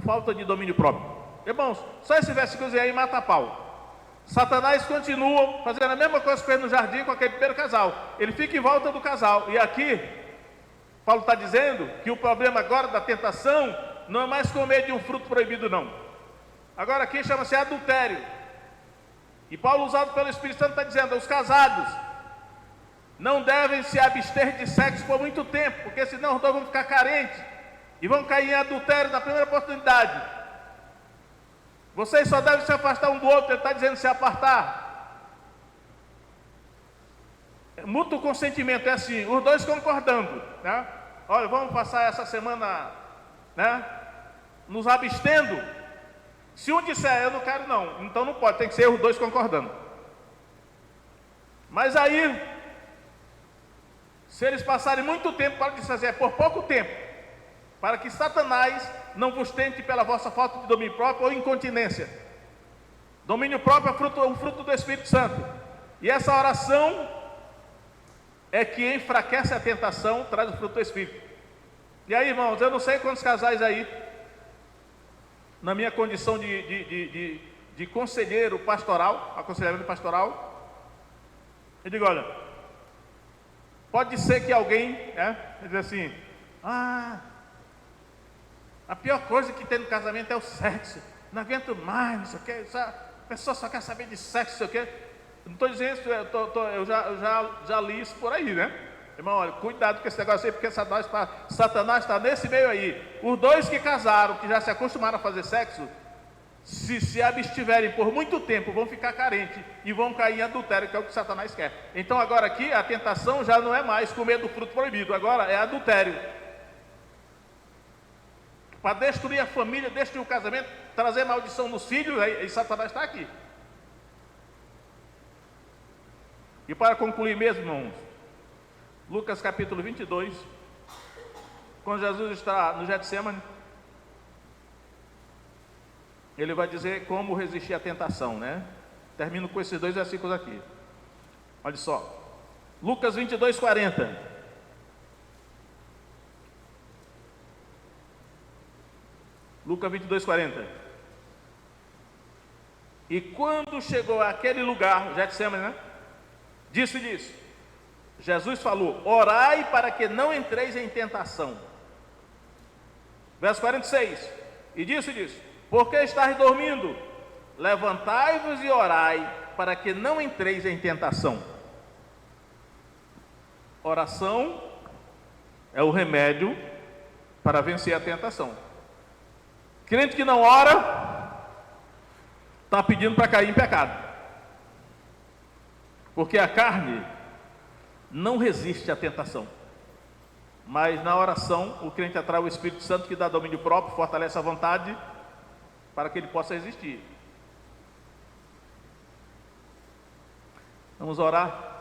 falta de domínio próprio. Irmãos, só esse versículo aí mata a pau. Satanás continua fazendo a mesma coisa que fez no jardim com aquele primeiro casal. Ele fica em volta do casal. E aqui, Paulo está dizendo que o problema agora da tentação não é mais comer de um fruto proibido, não. Agora aqui chama-se adultério. E Paulo, usado pelo Espírito Santo, está dizendo: os casados não devem se abster de sexo por muito tempo, porque senão os dois vão ficar carentes e vão cair em adultério na primeira oportunidade. Vocês só devem se afastar um do outro. Ele está dizendo se apartar. Mútuo consentimento é assim, os dois concordando, né? Olha, vamos passar essa semana, né, nos abstendo. Se um disser eu não quero não, então não pode, tem que ser os dois concordando. Mas aí, se eles passarem muito tempo para desfazer, por pouco tempo, para que Satanás não vos tente pela vossa falta de domínio próprio ou incontinência. Domínio próprio é um fruto do Espírito Santo. E essa oração é que enfraquece a tentação, traz o fruto do Espírito. E aí, irmãos, eu não sei quantos casais aí, na minha condição de conselheiro pastoral, aconselhamento pastoral, eu digo: olha, pode ser que alguém, diz assim: a pior coisa que tem no casamento é o sexo, não aguento mais, não sei o que, a pessoa só quer saber de sexo, não sei o que. Não estou dizendo isso, eu já li isso por aí, né? Irmão, olha, cuidado com esse negócio aí, porque Satanás está nesse meio aí. Os dois que casaram, que já se acostumaram a fazer sexo, se abstiverem por muito tempo, vão ficar carentes e vão cair em adultério, que é o que Satanás quer. Então agora aqui, a tentação já não é mais comer do fruto proibido, agora é adultério. Para destruir a família, destruir o casamento, trazer maldição nos filhos, aí Satanás está aqui. E para concluir mesmo, irmãos, Lucas capítulo 22, quando Jesus está no Getsemane, ele vai dizer como resistir à tentação, né? Termino com esses dois versículos aqui. Olha só, Lucas 22, 40. Lucas 22, 40. E quando chegou àquele lugar, Getsemane, né? Disse-lhes, Jesus falou: orai para que não entreis em tentação. Verso 46. E disse-lhes: por que estáis dormindo? Levantai-vos e orai para que não entreis em tentação. Oração é o remédio para vencer a tentação. Crente que não ora, está pedindo para cair em pecado. Porque a carne não resiste à tentação. Mas na oração, o crente atrai o Espírito Santo, que dá domínio próprio, fortalece a vontade, para que ele possa resistir. Vamos orar.